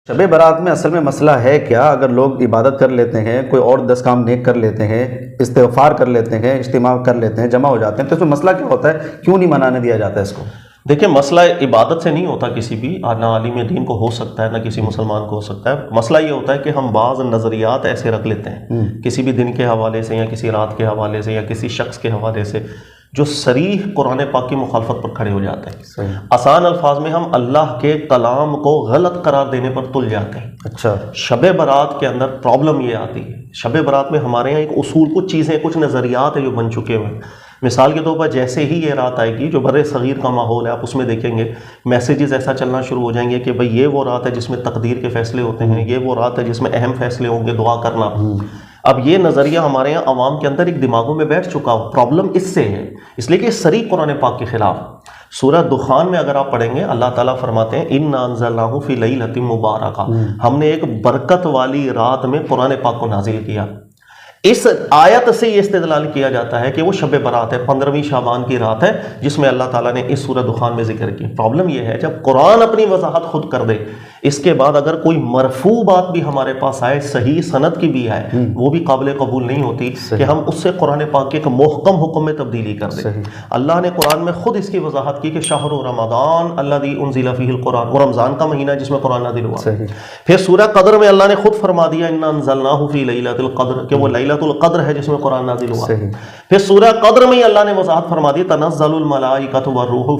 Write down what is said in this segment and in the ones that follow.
شب برات میں اصل میں مسئلہ ہے کیا؟ اگر لوگ عبادت کر لیتے ہیں، کوئی اور 10 کام نیک کر لیتے ہیں، استغفار کر لیتے ہیں، اجتماع کر لیتے ہیں، جمع ہو جاتے ہیں، تو اس میں مسئلہ کیا ہوتا ہے؟ کیوں نہیں منانے دیا جاتا ہے اس کو؟ دیکھیں، مسئلہ عبادت سے نہیں ہوتا کسی بھی، نہ عالم دین کو ہو سکتا ہے، نہ کسی مسلمان کو ہو سکتا ہے۔ مسئلہ یہ ہوتا ہے کہ ہم بعض نظریات ایسے رکھ لیتے ہیں کسی بھی دن کے حوالے سے، یا کسی رات کے حوالے سے، یا کسی شخص کے حوالے سے، جو صریح قرآن پاک کی مخالفت پر کھڑے ہو جاتے ہیں۔ آسان الفاظ میں ہم اللہ کے کلام کو غلط قرار دینے پر تل جاتے ہیں۔ اچھا، شب برات کے اندر پرابلم یہ آتی ہے، شب برات میں ہمارے یہاں ایک اصول، کچھ چیزیں، کچھ نظریات ہیں جو بن چکے ہوئے ہیں۔ مثال کے طور پر جیسے ہی یہ رات آئے گی، جو بر صغیر کا ماحول ہے، آپ اس میں دیکھیں گے میسیجز ایسا چلنا شروع ہو جائیں گے کہ بھئی یہ وہ رات ہے جس میں تقدیر کے فیصلے ہوتے ہیں، یہ وہ رات ہے جس میں اہم فیصلے ہوں گے، دعا کرنا۔ اب یہ نظریہ ہمارے یہاں عوام کے اندر ایک دماغوں میں بیٹھ چکا ہو۔ پرابلم اس سے ہے، اس لیے کہ صریح قرآن پاک کے خلاف۔ سورہ دخان میں اگر آپ پڑھیں گے، اللہ تعالیٰ فرماتے ہیں اِنَّا أَنزَلْنَاهُ فِي لَيْلَةٍ مُبَارَكَةٍ، ہم نے ایک برکت والی رات میں قرآن پاک کو نازل کیا۔ اس آیت سے یہ استدلال کیا جاتا ہے کہ وہ شب برات ہے، 15ویں شعبان کی رات ہے، جس میں اللہ تعالیٰ نے اس سورہ دخان میں ذکر کی۔ پرابلم یہ ہے، جب قرآن اپنی وضاحت خود کر دے، اس کے بعد اگر کوئی مرفوع بات بھی ہمارے پاس آئے، صحیح سند کی بھی آئے، وہ بھی قابل قبول نہیں ہوتی کہ ہم اس سے قرآن پاک کے ایک محکم حکم میں تبدیلی کر دیں۔ اللہ نے قرآن میں خود اس کی وضاحت کی کہ شہر رمضان الذی انزل فیہ القرآن، وہ رمضان کا مہینہ ہے جس میں قرآن نازل ہوا۔ پھر سورہ قدر میں اللہ نے خود فرما دیا انا انزلناہ فی لیلۃ القدر، کہ وہ لیلۃ القدر ہے جس میں قرآن نازل ہوا۔ پھر سورہ قدر میں اللہ نے وضاحت فرما دی تنزل الملائکۃ والروح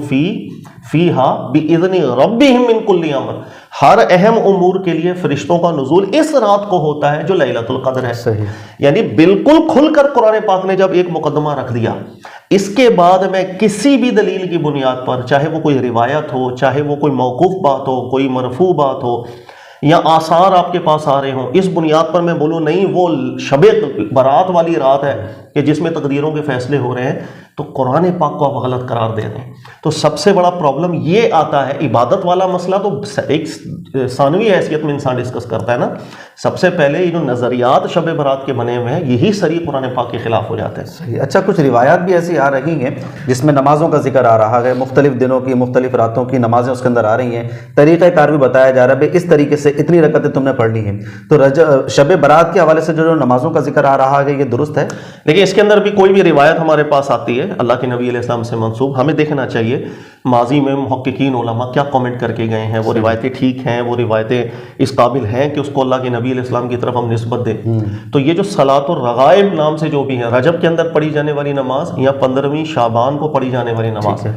فیہا بإذن ربہم من کل امر، ہر اہم امور کے لیے فرشتوں کا نزول اس رات کو ہوتا ہے جو لیلۃ القدر ہے۔ یعنی بالکل کھل کر قرآن پاک نے جب ایک مقدمہ رکھ دیا، اس کے بعد میں کسی بھی دلیل کی بنیاد پر، چاہے وہ کوئی روایت ہو، چاہے وہ کوئی موقوف بات ہو، کوئی مرفوع بات ہو، یا آثار آپ کے پاس آ رہے ہوں، اس بنیاد پر میں بولوں نہیں وہ شب برات والی رات ہے کہ جس میں تقدیروں کے فیصلے ہو رہے ہیں، تو قرآن پاک کو آپ غلط قرار دے دیں۔ تو سب سے بڑا پرابلم یہ آتا ہے۔ عبادت والا مسئلہ تو ایک ثانوی حیثیت میں انسان ڈسکس کرتا ہے نا، سب سے پہلے یہ جو نظریات شب برات کے بنے ہوئے ہیں، یہی صریح قرآن پاک کے خلاف ہو جاتے ہیں۔ اچھا، کچھ روایات بھی ایسی آ رہی ہیں جس میں نمازوں کا ذکر آ رہا ہے، مختلف دنوں کی، مختلف راتوں کی نمازیں اس کے اندر آ رہی ہیں، طریقہ کار بھی بتایا جا رہا ہے اس طریقے سے اتنی رکعتیں تم نے پڑھ لی ہیں۔ تو شب برات کے حوالے سے جو نمازوں کا ذکر آ رہا ہے، یہ درست ہے؟ دیکھیں، اس کے اندر بھی کوئی بھی روایت ہمارے پاس آتی ہے اللہ کے نبی علیہ السلام سے منسوب، ہمیں دیکھنا چاہیے ماضی میں محققین علماء کیا کامنٹ کر کے گئے ہیں، وہ روایتیں ٹھیک ہیں، وہ روایتیں اس قابل ہیں کہ اس کو اللہ کے نبی علیہ السلام کی طرف ہم نسبت دیں۔ تو یہ جو صلاۃ الرغائب نام سے جو بھی ہے، رجب کے اندر پڑھی جانے والی نماز یا 15ویں شعبان کو پڑھی جانے والی نماز ہے،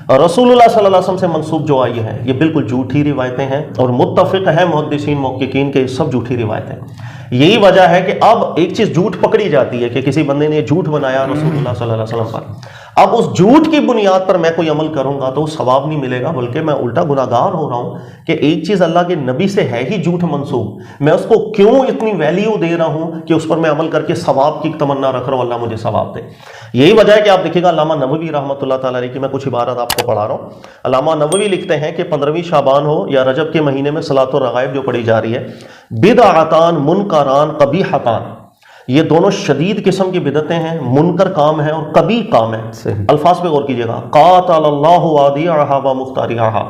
اور رسول اللہ صلی اللہ علیہ وسلم سے منسوب جو آئی ہیں، یہ بالکل جھوٹی روایتیں ہیں، اور متفق ہیں محدثین محققین کے سب جھوٹی روایتیں۔ یہی وجہ ہے کہ اب ایک چیز جھوٹ پکڑی جاتی ہے کہ کسی بندے نے جھوٹ بنایا رسول اللہ صلی اللہ علیہ وسلم پر، اب اس جھوٹ کی بنیاد پر میں کوئی عمل کروں گا تو ثواب نہیں ملے گا، بلکہ میں الٹا گناہگار ہو رہا ہوں کہ ایک چیز اللہ کے نبی سے ہے ہی جھوٹ منسوب، میں اس کو کیوں اتنی ویلیو دے رہا ہوں کہ اس پر میں عمل کر کے ثواب کی تمنا رکھ رہا ہوں، اللہ مجھے ثواب دے۔ یہی وجہ ہے کہ آپ دیکھیں گا علامہ نووی رحمۃ اللہ تعالیٰ علیہ کی میں کچھ عبارت آپ کو پڑھا رہا ہوں۔ علامہ نووی لکھتے ہیں کہ 15ویں شعبان ہو یا رجب کے مہینے میں صلاۃ الرغائب جو پڑھی جا رہی ہے، بدعتان منکران قبیحتان، یہ دونوں شدید قسم کی بدعتیں ہیں، منکر کام ہے اور قبیح کام ہے۔ الفاظ پہ غور کیجیے گا، قاتل اللہ وادیعہا و مختارعہا،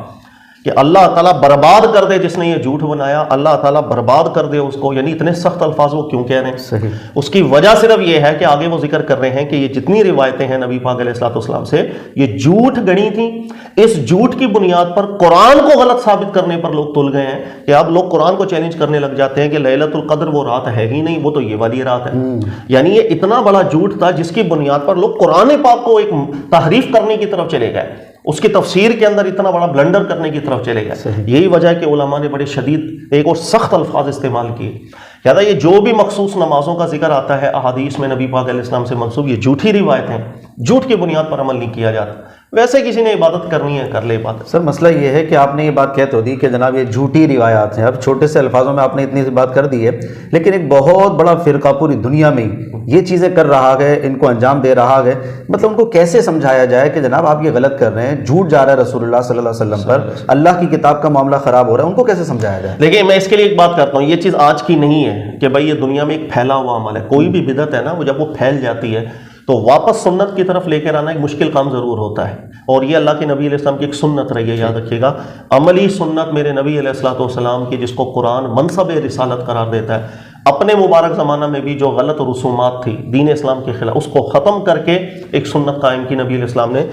کہ اللہ تعالیٰ برباد کر دے جس نے یہ جھوٹ بنایا، اللہ تعالیٰ برباد کر دے اس کو۔ یعنی اتنے سخت الفاظ وہ کیوں کہہ رہے ہیں؟ اس کی وجہ صرف یہ ہے کہ آگے وہ ذکر کر رہے ہیں کہ یہ جتنی روایتیں ہیں نبی پاک علیہ الصلوۃ والسلام سے، یہ جھوٹ گنی تھیں، اس جھوٹ کی بنیاد پر قرآن کو غلط ثابت کرنے پر لوگ تل گئے ہیں کہ اب لوگ قرآن کو چیلنج کرنے لگ جاتے ہیں کہ لیلۃ القدر وہ رات ہے ہی نہیں، وہ تو یہ والی رات ہے۔ یعنی یہ اتنا بڑا جھوٹ تھا جس کی بنیاد پر لوگ قرآن پاک کو ایک تحریف کرنے کی طرف چلے گئے، اس کی تفسیر کے اندر اتنا بڑا بلنڈر کرنے کی طرف چلے گئے۔ یہی وجہ ہے کہ علماء نے بڑے شدید ایک اور سخت الفاظ استعمال کیے۔ یاد ہے، یہ جو بھی مخصوص نمازوں کا ذکر آتا ہے احادیث میں نبی پاک علیہ السلام سے منسوب، یہ جھوٹی روایت ہیں، جھوٹ کی بنیاد پر عمل نہیں کیا جاتا۔ ویسے کسی نے عبادت کرنی ہے کر لے عبادت۔ سر مسئلہ یہ ہے کہ آپ نے یہ بات کہہ تو دی کہ جناب یہ جھوٹی روایات ہیں، اب چھوٹے سے الفاظوں میں آپ نے اتنی سی بات کر دی ہے، لیکن ایک بہت بڑا فرقہ پوری دنیا میں یہ چیزیں کر رہا ہے، ان کو انجام دے رہا ہے، مطلب ان کو کیسے سمجھایا جائے کہ جناب آپ یہ غلط کر رہے ہیں، جھوٹ جا رہا ہے رسول اللہ صلی اللہ علیہ وسلم پر، اللہ کی کتاب کا معاملہ خراب ہو رہا ہے، ان کو کیسے سمجھایا جائے؟ لیکن میں اس کے لیے ایک بات کرتا ہوں، یہ چیز آج کی نہیں ہے کہ بھائی یہ دنیا میں ایک پھیلا ہوا عمل ہے۔ کوئی بھی بدعت ہے نا، وہ جب وہ پھیل جاتی ہے تو واپس سنت کی طرف لے کر آنا ایک مشکل کام ضرور ہوتا ہے، اور یہ اللہ کے نبی علیہ السلام کی ایک سنت رہی ہے، یاد رکھیے گا، عملی سنت میرے نبی علیہ الصلوۃ والسلام کی، جس کو قرآن منصب رسالت قرار دیتا ہے۔ اپنے مبارک زمانہ میں بھی جو غلط رسومات تھی دین اسلام کے خلاف، اس کو ختم کر کے ایک سنت قائم کی نبی علیہ السلام نے،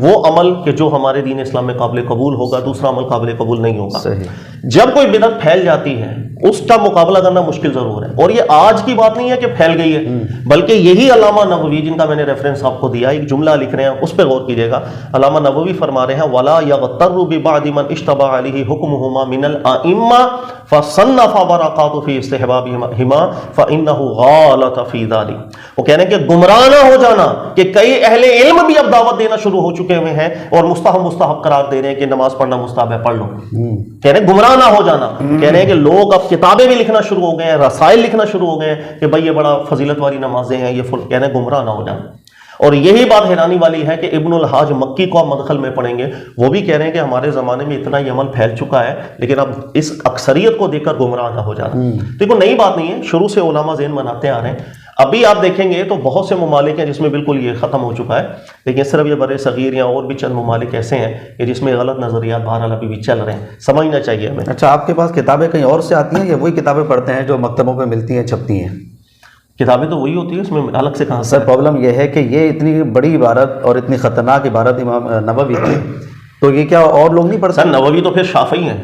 وہ عمل کہ جو ہمارے دین اسلام میں قابل قبول ہوگا، دوسرا عمل قابل قبول نہیں ہوگا۔ صحیح۔ جب کوئی بدعت پھیل جاتی ہے اس کا مقابلہ کرنا مشکل ضرور ہے، اور یہ آج کی بات نہیں ہے کہ پھیل گئی ہے، بلکہ یہی علامہ نووی، جن کا میں نے ریفرنس آپ کو دیا، ایک جملہ لکھ رہے ہیں، اس پہ غور کیجئے گا۔ علامہ نووی فرما رہے ہیں وَلَا يَغْتَرُّ بِبَعْدِ مَنْ اشْتَبَهَ عَلَيْهِ حُكْمُهُمَا مِنَ الْأَئِمَّةِ فَصَنَّفَ بَرَكَاتُ فِي اسْتِحْبَابِهِمَا فَإِنَّهُ غَالَطَ فِي ذَلِكَ۔ وہ کہنے کہ گمراہ نہ ہو جانا کہ کئی اہل علم بھی اب دعوت دینا شروع ہو چکے ہوئے ہیں اور مستحب قرار دے رہے ہیں کہ نماز پڑھنا مستحب ہے، پڑھ لو۔ کہہ رہے ہیں گمراہ نہ ہو جانا، کہہ رہے ہیں کہ لوگ اب کتابیں بھی لکھنا شروع ہو گئے ہیں، رسائل لکھنا شروع ہو گئے ہیں کہ بھائی یہ بڑا فضیلت والی نمازیں ہیں، یہ کہہ رہے ہیں گمراہ نہ ہو جانا۔ اور یہی بات حیرانی والی ہے کہ ابن الحاج مکی کو آپ مدخل میں پڑھیں گے، وہ بھی کہہ رہے ہیں کہ ہمارے زمانے میں اتنا یہ عمل پھیل چکا ہے، لیکن اب اس اکثریت کو دیکھ کر گمراہ نہ ہو جانا۔ تو کوئی نئی بات نہیں ہے، شروع سے علماء ذہن بناتے آ رہے ہیں۔ ابھی آپ دیکھیں گے تو بہت سے ممالک ہیں جس میں بالکل یہ ختم ہو چکا ہے، لیکن صرف یہ بر صغیر یا اور بھی چند ممالک ایسے ہیں کہ جس میں غلط نظریات بہرحال ابھی بھی چل رہے ہیں، سمجھنا چاہیے ہمیں۔ اچھا، آپ کے پاس کتابیں کہیں اور سے آتی ہیں یا وہی کتابیں پڑھتے ہیں جو مکتبوں پہ ملتی ہیں، چھپتی ہیں؟ کتابیں تو وہی ہوتی ہیں، اس میں الگ سے کہاں سے؟ سر پرابلم یہ ہے کہ یہ اتنی بڑی عبارت اور اتنی خطرناک عبارت امام نووی کی، تو یہ کیا اور لوگ نہیں پڑھ سر سکتے؟ نووی تو پھر شافعی ہیں،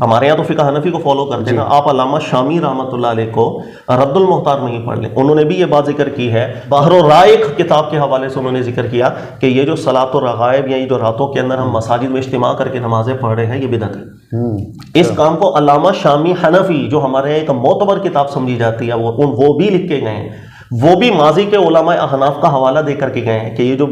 ہمارے یہاں تو فقہ حنفی کو فالو کرتے ہیں نا۔ آپ علامہ شامی رحمۃ اللہ علیہ کو رد المختار میں ہی پڑھ لیں، انہوں نے بھی یہ بات ذکر کی ہے، بحر الرائق کتاب کے حوالے سے انہوں نے ذکر کیا کہ یہ جو صلاۃ الرغائب یا یہ جو راتوں کے اندر ہم مساجد میں اجتماع کر کے نمازیں پڑھ رہے ہیں، یہ بدعت ہے۔ اس کام کو علامہ شامی حنفی، جو ہمارے یہاں ایک معتبر کتاب سمجھی جاتی ہے، وہ بھی لکھ کے گئے ہیں، وہ بھی ماضی کے علماء احناف کا حوالہ دے کر کے گئے ہیں کہ یہ جو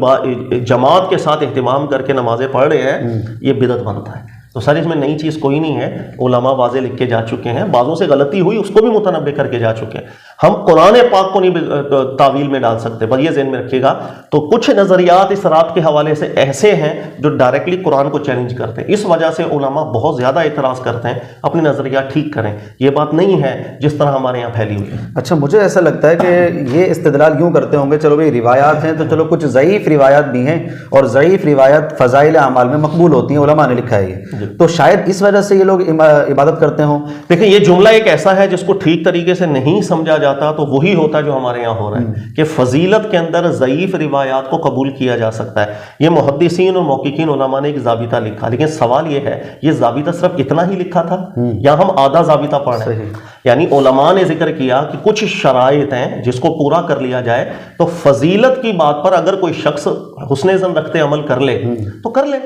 جماعت کے ساتھ اہتمام کر کے نمازیں پڑھ رہے ہیں یہ بدعت بنتا ہے۔ تو سر اس میں نئی چیز کوئی نہیں ہے، علماء واضح لکھ کے جا چکے ہیں، بعضوں سے غلطی ہوئی اس کو بھی متنبع کر کے جا چکے ہیں۔ ہم قرآن پاک کو نہیں تعویل میں ڈال سکتے، بس یہ ذہن میں رکھیے گا۔ تو کچھ نظریات اس رات کے حوالے سے ایسے ہیں جو ڈائریکٹلی قرآن کو چیلنج کرتے ہیں، اس وجہ سے علماء بہت زیادہ اعتراض کرتے ہیں، اپنے نظریات ٹھیک کریں۔ یہ بات نہیں ہے جس طرح ہمارے یہاں پھیلی ہوئی ہے۔ اچھا، مجھے ایسا لگتا ہے کہ یہ استدلال یوں کرتے ہوں گے، چلو بھائی روایات ہیں تو چلو کچھ ضعیف روایات بھی ہیں، اور ضعیف روایت فضائل اعمال میں مقبول ہوتی ہیں، علماء نے لکھا ہے یہ، تو شاید اس وجہ سے یہ لوگ عبادت کرتے ہوں۔ دیکھیں یہ جملہ ایک ایسا ہے جس کو ٹھیک طریقے سے نہیں سمجھا جاتا تو وہی ہوتا ہے جو ہمارے یہاں ہو رہا ہے کہ فضیلت کے اندر ضعیف روایات کو قبول کیا جا سکتا ہے۔ یہ محدثین اور محققین علماء نے ایک ضابطہ لکھا، لیکن سوال یہ ہے یہ ضابطہ صرف اتنا ہی لکھا تھا یا ہم آدھا ضابطہ پڑھ رہے ہیں؟ یعنی علماء نے ذکر کیا کہ کچھ شرائط ہیں جس کو پورا کر لیا جائے تو فضیلت کی بات پر اگر کوئی شخص حسن ظن رکھتے عمل کر لے تو کر لے،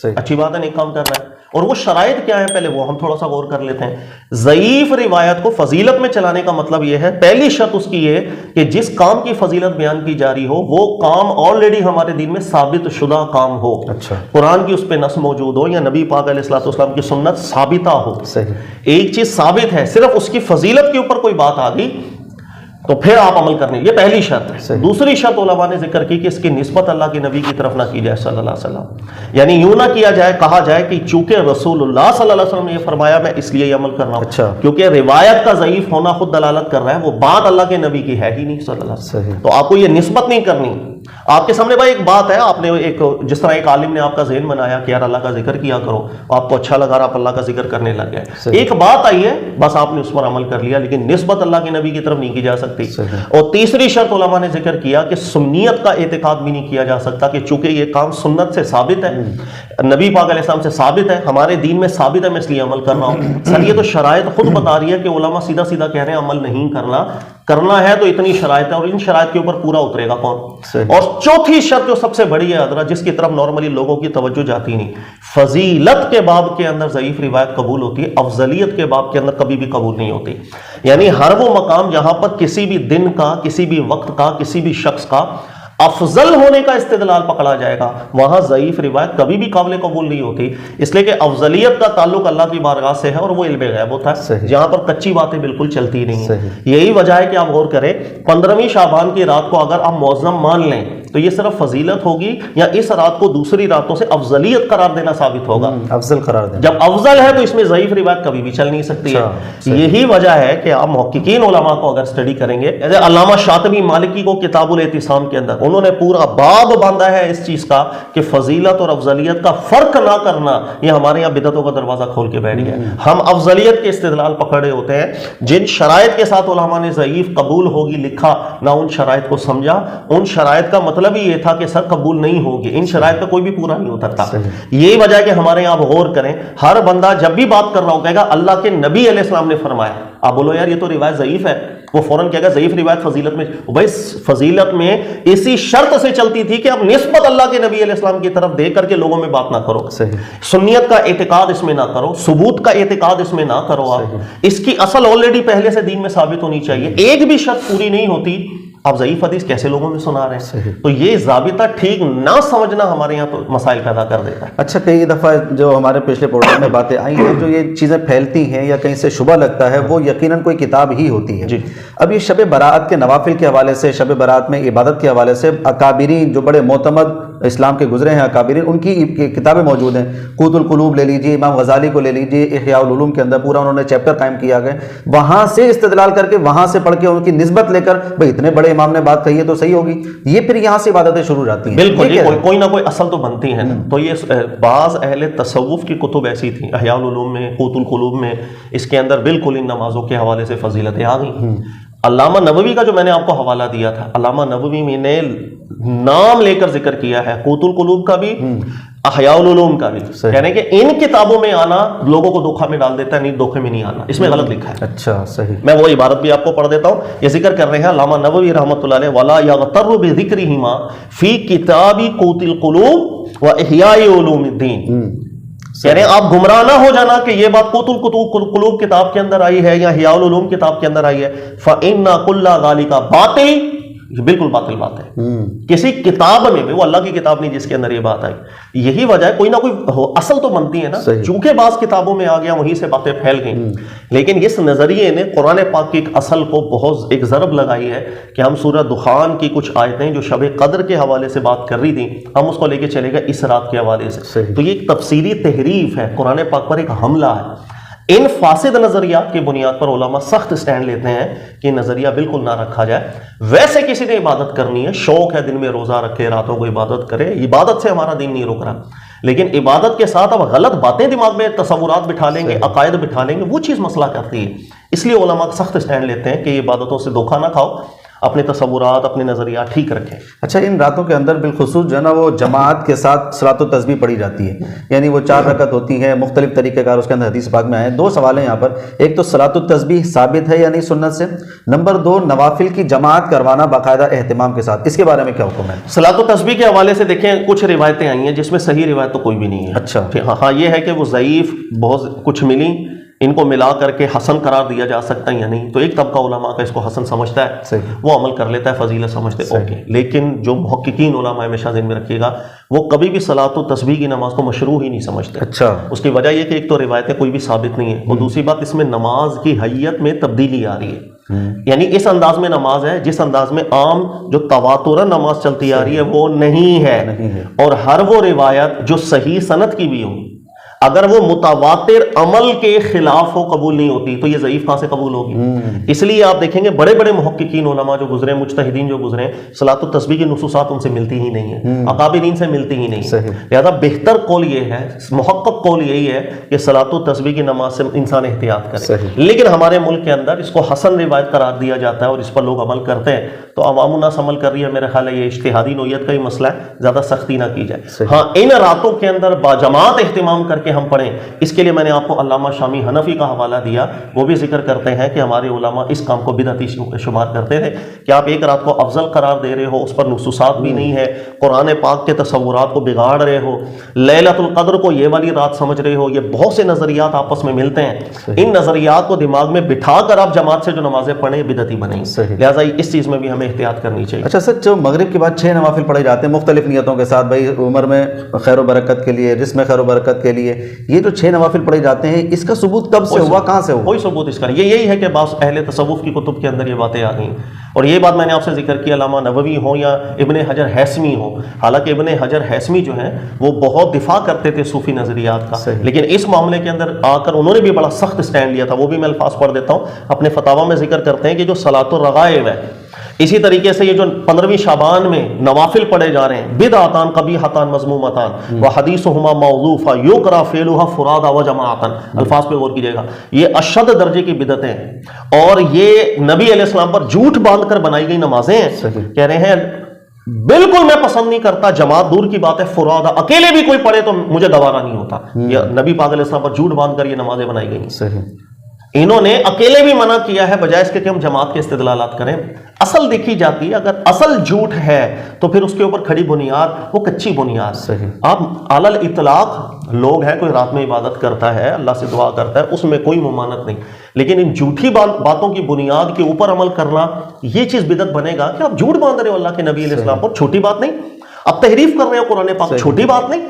اچھی بات ہے، نیک کام کر رہا ہے۔ اور وہ شرائط کیا ہے پہلے وہ ہم تھوڑا سا غور کر لیتے ہیں۔ ضعیف روایت کو فضیلت میں چلانے کا مطلب یہ ہے، پہلی شرط اس کی یہ کہ جس کام کی فضیلت بیان کی جا رہی ہو وہ کام آلریڈی ہمارے دین میں ثابت شدہ کام ہو، قرآن کی اس پہ نص موجود ہو یا نبی پاک علیہ الصلوۃ والسلام کی سنت ثابتہ ہو۔ ایک چیز ثابت ہے، صرف اس کی فضیلت کے اوپر کوئی بات آ گئی تو پھر آپ عمل کرنے، یہ پہلی شرط ہے۔ دوسری شرط علماء نے ذکر کی کہ اس کی نسبت اللہ کے نبی کی طرف نہ کی جائے صلی اللہ علیہ وسلم، یعنی یوں نہ کیا جائے، کہا جائے کہ چونکہ رسول اللہ صلی اللہ علیہ وسلم نے یہ فرمایا میں اس لیے یہ عمل کر رہا ہوں، کیونکہ روایت کا ضعیف ہونا خود دلالت کر رہا ہے وہ بات اللہ کے نبی کی ہے ہی نہیں صلی اللہ علیہ وسلم، تو آپ کو یہ نسبت نہیں کرنی۔ آپ کے سامنے بھائی ایک بات ہے، آپ نے ایک جس طرح ایک عالم نے آپ کا ذہن بنایا کہ یار اللہ کا ذکر کیا کرو، آپ کو اچھا لگا، آپ اللہ کا ذکر کرنے لگ گئے، ایک بات آئی ہے بس آپ نے اس پر عمل کر لیا، لیکن نسبت اللہ کے نبی کی طرف نہیں کی جا سکتی۔ اور تیسری شرط علماء نے ذکر کیا کہ سنیت کا اعتقاد بھی نہیں کیا جا سکتا کہ چونکہ یہ کام سنت سے ثابت ہے، نبی پاک علیہ السلام سے ثابت ہے، ہمارے دین میں ثابت ہے، میں اس لیے عمل کر رہا ہوں۔ سر یہ تو شرائط خود بتا رہی ہے کہ علماء سیدھا سیدھا کہہ رہے ہیں عمل نہیں کرنا ہے تو اتنی شرائط ہے، اور ان شرائط کے اوپر پورا اترے گا کون؟ اور چوتھی شرط جو سب سے بڑی ہے حضرت، جس کی طرف نارملی لوگوں کی توجہ جاتی نہیں، فضیلت کے باب کے اندر ضعیف روایت قبول ہوتی ہے، افضلیت کے باب کے اندر کبھی بھی قبول نہیں ہوتی۔ یعنی ہر وہ مقام جہاں پر کسی بھی دن کا، کسی بھی وقت کا، کسی بھی شخص کا افضل ہونے کا استدلال پکڑا جائے گا، وہاں ضعیف روایت کبھی بھی قابل قبول نہیں ہوتی، اس لیے کہ افضلیت کا تعلق اللہ کی بارگاہ سے ہے اور وہ علم غیب ہوتا ہے، جہاں پر کچی باتیں بالکل چلتی نہیں ہیں۔ یہی وجہ ہے کہ آپ غور کریں 15ویں شعبان کی رات کو اگر آپ معظم مان لیں تو یہ صرف فضیلت ہوگی یا اس رات کو دوسری راتوں سے افضلیت قرار دینا ثابت ہوگا؟ افضل قرار دینا. جب افضل ہے تو اس میں ضعیف روایت کبھی بھی چل نہیں سکتی ہے. یہی وجہ ہے کہ آپ محققین علماء کو اگر اسٹڈی کریں گے، جیسے علامہ شاطبی مالکی کو کتاب الاعتصام کے اندر انہوں نے پورا باب باندھا ہے اس چیز کا کہ فضیلت اور افضلیت کا فرق نہ کرنا یہ ہمارے یہاں بدعتوں کا دروازہ کھول کے بیٹھ گیا. ہم افضلیت کے استدلال پکڑے ہوتے ہیں، جن شرائط کے ساتھ علماء نے ضعیف قبول ہوگی لکھا نہ ان شرائط کو سمجھا. ان شرائط کا مطلب ہی یہ تھا کہ سر قبول نہیں ہوگی، ان شرائط کا کوئی بھی پورا نہیں ہوتا تھا. یہی وجہ ہے کہ ہمارے یہاں آپ غور کریں، ہر بندہ جب بھی بات کر رہا ہو کہے گا اللہ کے نبی علیہ السلام نے فرمایا. آپ بولو یار یہ تو روایت ضعیف ہے، وہ فوراً کہے گا ضعیف روایت فضیلت میں. بھائی فضیلت میں اسی شرط سے چلتی تھی کہ اب نسبت اللہ کے نبی علیہ السلام کی طرف دے کر کے لوگوں میں بات نہ کرو. سنیت کا اعتقاد اس میں نہ کرو، ثبوت کا اعتقاد اس میں نہ کرو. آپ اس کی اصل آلریڈی پہلے سے دین میں ثابت ہونی چاہیے. ایک بھی شرط پوری نہیں ہوتی، آپ ضعیف حدیث کیسے لوگوں میں سنا رہے ہیں؟ تو یہ ضابطہ ٹھیک نہ سمجھنا ہمارے یہاں تو مسائل پیدا کر دیتا ہے. اچھا، کئی دفعہ جو ہمارے پچھلے پروگرام میں باتیں آئی ہیں، جو یہ چیزیں پھیلتی ہیں یا کہیں سے شبہ لگتا ہے، وہ یقیناً کوئی کتاب ہی ہوتی ہے. اب یہ شب برات کے نوافل کے حوالے سے، شب برات میں عبادت کے حوالے سے اکابرین جو بڑے معتمد اسلام کے گزرے ہیں اکابرین، ان کی کتابیں موجود ہیں. قوت القلوب لے لیجیے، امام غزالی کو لے لیجیے، احیاء العلوم کے اندر پورا انہوں نے چیپٹر قائم کیا گیا. وہاں سے استدلال کر کے، وہاں سے پڑھ کے ان کی نسبت لے کر بھئی اتنے بڑے امام نے بات کہی ہے تو صحیح ہوگی. یہ پھر یہاں سے عبادتیں شروع ہو جاتی ہیں. بالکل، یہ کوئی نہ کوئی اصل تو بنتی ہے. تو یہ بعض اہل تصوف کی کتب ایسی تھیں، احیاء العلوم میں، قوت القلوب میں، اس کے اندر بالکل ان نمازوں کے حوالے سے فضیلتیں آ گئی. علامہ نووی کا جو میں نے آپ کو حوالہ دیا تھا، علامہ نووی میں نے نام لے کر ذکر کیا ہے قوت القلوب کا بھی، احیاء العلوم کا بھی. یعنی کہ ان کتابوں میں آنا لوگوں کو دھوکہ میں ڈال دیتا ہے، نہیں دھوکے میں نہیں آنا، اس میں غلط لکھا ہے. اچھا صحیح. میں وہ عبارت بھی آپ کو پڑھ دیتا ہوں. یہ ذکر کر رہے ہیں علامہ نووی رحمۃ اللہ علیہ، وَلَا يَغْتَرُّ بِذِكْرِهِمَا فِي كِتَابِ قُوتِ الْقُلُوبِ وَإِحْيَاءِ عُلُومِ الدِّينِ. یعنی آپ گمراہ نہ ہو جانا کہ یہ بات قوت القلوب کتاب کے اندر آئی ہے یا احیاء العلوم کتاب کے اندر آئی ہے. فَإِنَّ كُلَّ ذَلِكَ بَاطِلٌ، یہ بالکل باطل بات ہے. کسی کتاب میں بھی، وہ اللہ کی کتاب نہیں جس کے اندر یہ بات آئی. یہی وجہ ہے کوئی نہ کوئی اصل تو بنتی ہے نا. چونکہ بعض کتابوں میں آ گیا وہیں سے باتیں پھیل گئیں. لیکن اس نظریے نے قرآن پاک کی ایک اصل کو بہت ایک ضرب لگائی ہے کہ ہم سورہ دخان کی کچھ آیتیں جو شب قدر کے حوالے سے بات کر رہی تھیں، ہم اس کو لے کے چلے گئے اس رات کے حوالے سے. تو یہ ایک تفسیری تحریف ہے، قرآن پاک پر ایک حملہ ہے. ان فاسد نظریات کی بنیاد پر علماء سخت سٹینڈ لیتے ہیں کہ نظریہ بالکل نہ رکھا جائے. ویسے کسی نے عبادت کرنی ہے، شوق ہے دن میں روزہ رکھے، راتوں کو عبادت کرے، عبادت سے ہمارا دین نہیں رک رہا. لیکن عبادت کے ساتھ اب غلط باتیں دماغ میں تصورات بٹھا لیں گے، عقائد بٹھا لیں گے، وہ چیز مسئلہ کرتی ہے. اس لیے علماء سخت سٹینڈ لیتے ہیں کہ یہ عبادتوں سے دھوکہ نہ کھاؤ، اپنے تصورات، اپنے نظریات ٹھیک رکھیں. اچھا، ان راتوں کے اندر بالخصوص جو ہے نا وہ جماعت کے ساتھ صلاۃ و تسبیح پڑھی جاتی ہے، یعنی وہ 4 رکعت ہوتی ہے، مختلف طریقہ کار اس کے اندر حدیث پاک میں آئے ہیں. 2 سوال ہیں یہاں پر. ایک تو صلاۃ و تسبیح ثابت ہے یا نہیں سنت سے؟ نمبر 2، نوافل کی جماعت کروانا باقاعدہ اہتمام کے ساتھ، اس کے بارے میں کیا حکم ہے؟ صلاۃ و تسبیح کے حوالے سے دیکھیں کچھ روایتیں آئی ہیں جس میں صحیح روایت تو کوئی بھی نہیں ہے. اچھا ہاں، یہ ہے کہ وہ ضعیف بہت کچھ ملی، ان کو ملا کر کے حسن قرار دیا جا سکتا ہے یا نہیں. تو ایک طبقہ علماء کا اس کو حسن سمجھتا ہے، وہ عمل کر لیتا ہے، فضیلت سمجھتے اوکے. لیکن جو محققین علماء ہمیشہ ذہن میں رکھیے گا، وہ کبھی بھی صلاۃ و تسبیح کی نماز کو مشروع ہی نہیں سمجھتے. اچھا، اس کی وجہ یہ کہ ایک تو روایتیں کوئی بھی ثابت نہیں ہے، اور دوسری بات اس میں نماز کی حیت میں تبدیلی آ رہی ہے. یعنی اس انداز میں نماز ہے جس انداز میں عام جو تواترن نماز چلتی آ رہی ہے وہ نہیں ہے. اور ہر وہ روایت جو صحیح سند کی بھی ہو، اگر وہ متواتر عمل کے خلاف ہو قبول نہیں ہوتی، تو یہ ضعیف کہاں سے قبول ہوگی؟ اس لیے آپ دیکھیں گے بڑے بڑے محققین علماء جو گزرے، مجتہدین جو گزرے، صلاۃ التسبیح کی نصوصات ان سے ملتی ہی نہیں ہیں، اکابرین سے ملتی ہی نہیں. لہذا بہتر قول یہ ہے، محقق قول یہی ہے کہ صلاۃ التسبیح کی نماز سے انسان احتیاط کرے. لیکن ہمارے ملک کے اندر اس کو حسن روایت قرار دیا جاتا ہے اور اس پر لوگ عمل کرتے ہیں، تو عوام الناس عمل کر رہی ہے. میرا خیال ہے یہ اجتہادی نوعیت کا ہی مسئلہ ہے، زیادہ سختی نہ کی جائے. ہاں، ان راتوں کے اندر باجماعت اہتمام کر کے ہم پڑھیں. اس کے لیے میں نے آپ کو علامہ شامی حنفی کا حوالہ دیا، وہ بھی ذکر کرتے ہیں کہ ہمارے علماء اس کام کو بدعتی شمار کرتے تھے کہ آپ ایک رات کو افضل قرار دے رہے ہو، اس پر نصوصات بھی نہیں ہے، قرآن پاک کے تصورات کو بگاڑ رہے ہو، لیلۃ القدر کو یہ والی رات سمجھ رہے ہو. یہ بہت سے نظریات آپس میں ملتے ہیں. ان نظریات کو دماغ میں بٹھا کر آپ جماعت سے جو نمازیں پڑھیں بدعتی بنیں. لہٰذا اس چیز میں بھی ہمیں احتیاط کرنی چاہیے۔ اچھا سر، جو مغرب کے بعد 6 نوافل پڑھے جاتے ہیں مختلف نیتوں کے ساتھ، بھائی عمر میں خیر و برکت کے لیے، رزق میں خیر و برکت کے لیے، یہ جو 6 نوافل پڑھے جاتے ہیں اس کا ثبوت کب سے ہوا، کہاں سے ہوا؟ کوئی ثبوت اس کا نہیں، یہی ہے کہ بعض اہل تصوف کی کتب کے اندر یہ باتیں آ گئیں، اور یہ بات میں نے آپ سے ذکر کی، علامہ نووی ہوں یا ابن حجر ہیثمی ہوں، حالانکہ ابن حجر ہیثمی جو ہیں وہ بہت دفاع کرتے تھے صوفی نظریات کا، لیکن اس معاملے کے اندر آ کر انہوں نے بھی بڑا سخت سٹینڈ لیا تھا، وہ بھی میں الفاظ پڑھ دیتا ہوں، اپنے فتاوی میں ذکر کرتے ہیں کہ جو صلاۃ الرغائب ہے، اسی طریقے سے یہ جو 15ویں شعبان میں نوافل پڑھے جا رہے ہیں، بدعتان قبیحتان مذمومتان وحدیثہما موضوفہ یکرہ فعلھا فرادا وجماعتان، الفاظ پہ غور کیجئے گا، یہ اشد درجے کی بدعتیں ہیں، اور یہ نبی علیہ السلام پر جھوٹ باندھ کر بنائی گئی نمازیں ہیں۔ کہہ رہے ہیں بالکل میں پسند نہیں کرتا، جماعت دور کی بات ہے، فرادا اکیلے بھی کوئی پڑھے تو مجھے گوارا نہیں ہوتا، یہ نبی پاک علیہ السلام پر جھوٹ باندھ کر یہ نمازیں بنائی گئی ہیں۔ انہوں نے اکیلے بھی منع کیا ہے بجائے اس کے کہ ہم جماعت کے استدلالات کریں۔ اصل دیکھی جاتی ہے، اگر اصل جھوٹ ہے تو پھر اس کے اوپر کھڑی بنیاد وہ کچی بنیاد۔ آپ علی الاطلاق لوگ ہیں، کوئی رات میں عبادت کرتا ہے، اللہ سے دعا کرتا ہے، اس میں کوئی ممانعت نہیں، لیکن ان جھوٹی باتوں کی بنیاد کے اوپر عمل کرنا یہ چیز بدعت بنے گا کہ آپ جھوٹ باندھ رہے ہو اللہ کے نبی علیہ السلام پر، چھوٹی بات نہیں، آپ تحریف کر رہے ہو قرآن پاک، چھوٹی بات نہیں۔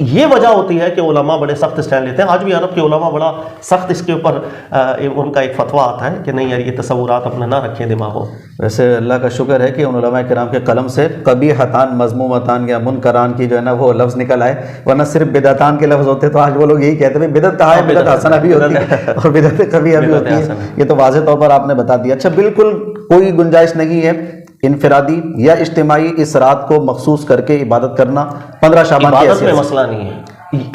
یہ وجہ ہوتی ہے کہ علماء بڑے سخت سٹینڈ لیتے ہیں، آج بھی عرب کے علماء بڑا سخت اس کے اوپر ان کا ایک فتویٰ آتا ہے کہ نہیں یار یہ تصورات اپنا نہ رکھیں دماغوں۔ ویسے اللہ کا شکر ہے کہ ان علماء کرام کے قلم سے قبیحتان مذمومتان یا منکران کی جو ہے نا وہ لفظ نکل آئے، ورنہ صرف بدعتان کے لفظ ہوتے تو آج وہ لوگ یہی کہتے ہیں بدعت کہا ہے، بدعت حسنہ بھی ہوتی ہے اور بدعت قبیحہ بھی ہوتی ہے، یہ تو واضح طور پر آپ نے بتا دیا۔ اچھا، بالکل کوئی گنجائش نہیں ہے انفرادی یا اجتماعی اس رات کو مخصوص کر کے عبادت کرنا 15 شعبان کی عبادت میں مسئلہ نہیں ہے،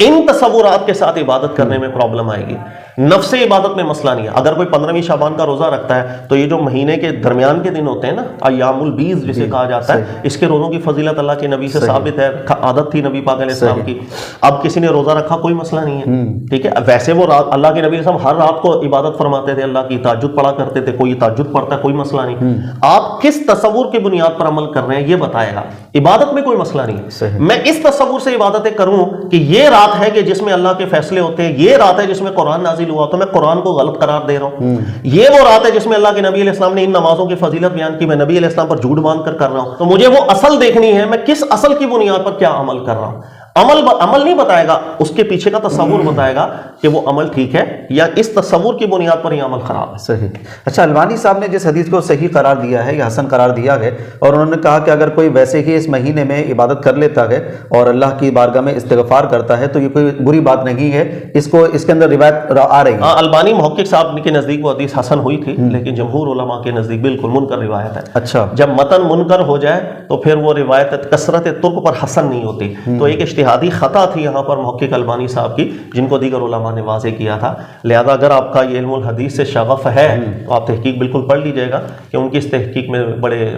ان تصورات کے ساتھ عبادت کرنے میں پرابلم آئے گی، نفس عبادت میں مسئلہ نہیں ہے۔ اگر کوئی 15ویں شعبان کا روزہ رکھتا ہے تو یہ جو مہینے کے درمیان کے دن ہوتے ہیں نا، ایام البیض جسے کہا جاتا ہے، اس کے روزوں کی فضیلت اللہ کے نبی سے ثابت ہے، عادت تھی نبی پاک علیہ السلام کی۔ اب کسی نے روزہ رکھا کوئی مسئلہ نہیں ہے، ٹھیک ہے، ویسے وہ رات اللہ کے نبی علیہ السلام ہر رات کو عبادت فرماتے تھے، اللہ کی تہجد پڑھا کرتے تھے، کوئی تہجد پڑھتا ہے کوئی مسئلہ نہیں۔ آپ کس تصور کی بنیاد پر عمل کر رہے ہیں یہ بتائے گا، عبادت میں کوئی مسئلہ نہیں ہے۔ میں اس تصور سے عبادتیں کروں کہ یہ رات ہے کہ جس میں اللہ کے فیصلے ہوتے ہیں، یہ رات ہے جس میں قرآن نازل ہوا، تو میں قرآن کو غلط قرار دے رہا ہوں، یہ وہ رات ہے جس میں اللہ کے نبی علیہ السلام نے ان نمازوں کی فضیلت بیان کی، میں نبی علیہ السلام پر جھوٹ باندھ کر رہا ہوں، تو مجھے وہ اصل دیکھنی ہے، میں کس اصل کی بنیاد پر کیا عمل کر رہا ہوں۔ عمل نہیں بتائے گا، اس کے پیچھے کا تصور بتائے گا کہ وہ عمل ٹھیک ہے یا اس تصور کی بنیاد پر یہ عمل خراب ہے۔ صحیح۔ اچھا، البانی صاحب نے جس حدیث کو صحیح قرار دیا ہے یا حسن قرار دیا ہے، اور انہوں نے کہا کہ اگر کوئی ویسے ہی اس مہینے میں عبادت کر لیتا ہے اور اللہ کی بارگاہ میں استغفار کرتا ہے تو یہ کوئی بری بات نہیں ہے، اس کے اندر روایت آ رہی ہے۔ البانی محقق صاحب کے نزدیک وہ حدیث حسن ہوئی تھی، لیکن جمہور علماء کے نزدیک بالکل منکر روایت ہے۔ اچھا، جب متن منکر ہو جائے تو پھر وہ روایت کثرت ترک پر حسن نہیں ہوتی، تو ایک اجتہادی خطا تھی یہاں پر محقق البانی صاحب کی، جن کو دیگر علماء نے واضح کیا تھا۔ لہذا اگر آپ کا یہ علم الحدیث سے شغف ہے تو آپ تحقیق بالکل پڑھ لیجئے گا کہ ان کی اس تحقیق میں بڑے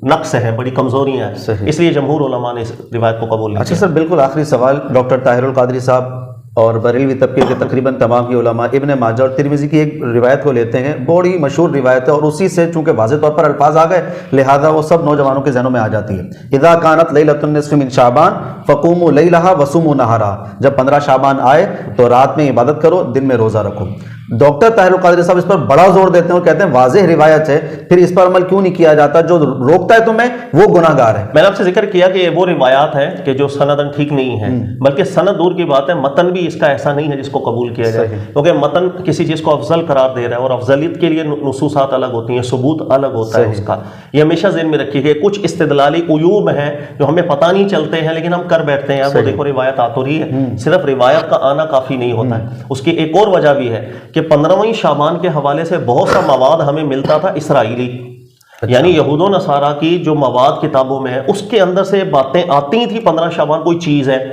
نقص ہیں، بڑی کمزوریاں ہیں، اس لیے جمہور علماء نے اس روایت کو قبول نہیں کیا۔ اچھا سر، بالکل آخری سوال، ڈاکٹر طاہر القادری صاحب اور بریلوی طبقے کے تقریباً تمام کی علماء ابن ماجہ اور ترمذی کی ایک روایت کو لیتے ہیں، بڑی مشہور روایت ہے، اور اسی سے چونکہ واضح طور پر الفاظ آ گئے لہذا وہ سب نوجوانوں کے ذہنوں میں آ جاتی ہے۔ اذا کانت لیلۃ النصف من شعبان فقوموا لیلھا وصوموا نہارھا، جب 15 شعبان آئے تو رات میں عبادت کرو، دن میں روزہ رکھو۔ ڈاکٹر طاہر القادری صاحب اس پر بڑا زور دیتے ہیں اور کہتے ہیں واضح روایت ہے، پھر اس پر عمل کیوں نہیں کیا جاتا؟ جو روکتا ہے تمہیں وہ گناہ گار ہے۔ میں نے آپ سے ذکر کیا کہ یہ وہ روایات ہے کہ جو سندن ٹھیک نہیں ہے، بلکہ سند دور کی بات ہے، متن بھی اس کا ایسا نہیں ہے جس کو قبول کیا جائے، کیونکہ متن کسی چیز کو افضل قرار دے رہا ہے، اور افضلیت کے لیے نصوصات الگ ہوتی ہیں، ثبوت الگ ہوتا ہے اس کا، یہ ہمیشہ ذہن میں رکھیے کہ کچھ استدلالی عیوب ہیں جو ہمیں پتہ نہیں چلتے ہیں لیکن ہم کر بیٹھتے ہیں، یار وہ دیکھو روایت آ تو رہی ہے۔ صرف روایت کا آنا کافی نہیں ہوتا ہے، اس کی ایک اور وجہ بھی ہے کہ 15ویں شعبان کے حوالے سے بہت سا مواد ہمیں ملتا تھا اسرائیلی، یعنی یہود و نصارہ کی جو مواد کتابوں میں ہے اس کے اندر سے باتیں آتی تھی۔ 15 شعبان کوئی چیز ہے،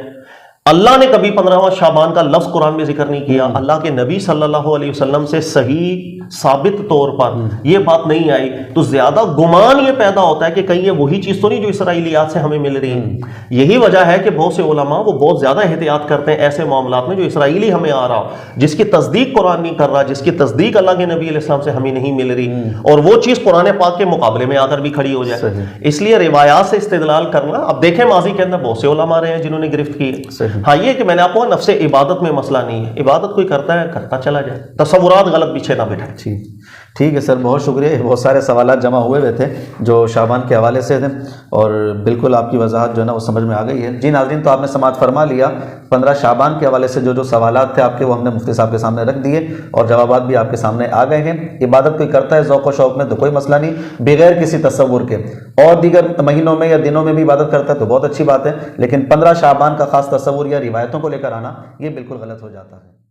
اللہ نے کبھی 15واں شعبان کا لفظ قرآن میں ذکر نہیں کیا، اللہ کے نبی صلی اللہ علیہ وسلم سے صحیح ثابت طور پر یہ بات نہیں آئی، تو زیادہ گمان یہ پیدا ہوتا ہے کہ کہیں یہ وہی چیز تو نہیں جو اسرائیلیات سے ہمیں مل رہی ہے۔ یہی وجہ ہے کہ بہت سے علماء وہ بہت زیادہ احتیاط کرتے ہیں ایسے معاملات میں جو اسرائیلی ہمیں آ رہا ہو، جس کی تصدیق قرآن نہیں کر رہا، جس کی تصدیق اللہ کے نبی علیہ السلام سے ہمیں نہیں مل رہی، اور وہ چیز قرآن پاک کے مقابلے میں آ کر بھی کھڑی ہو جائے۔ اس لیے روایات سے استدلال کرنا، اب دیکھیں ماضی کے اندر بہت سے علماء رہے ہیں جنہوں نے گرفت کی ہے۔ ہاں، یہ کہ میں نے آپ کو نفس عبادت میں مسئلہ نہیں ہے، عبادت کوئی کرتا ہے کرتا چلا جائے، تصورات غلط پیچھے نہ بیٹھے۔ ٹھیک ہے سر، بہت شکریہ. بہت سارے سوالات جمع ہوئے تھے جو شعبان کے حوالے سے تھے، اور بالکل آپ کی وضاحت جو ہے نا وہ سمجھ میں آ گئی ہے. جی ناظرین، تو آپ نے سماعت فرما لیا. 15 شعبان کے حوالے سے جو سوالات تھے آپ کے، وہ ہم نے مفتی صاحب کے سامنے رکھ دیے، اور جوابات بھی آپ کے سامنے آ گئے ہیں. عبادت کوئی کرتا ہے ذوق و شوق میں تو کوئی مسئلہ نہیں، بغیر کسی تصور کے. اور دیگر مہینوں میں یا دنوں میں بھی عبادت کرتا ہے تو بہت اچھی بات ہے، لیکن 15 شعبان کا خاص تصور یا روایتوں کو لے کر آنا یہ بالکل غلط ہو جاتا ہے.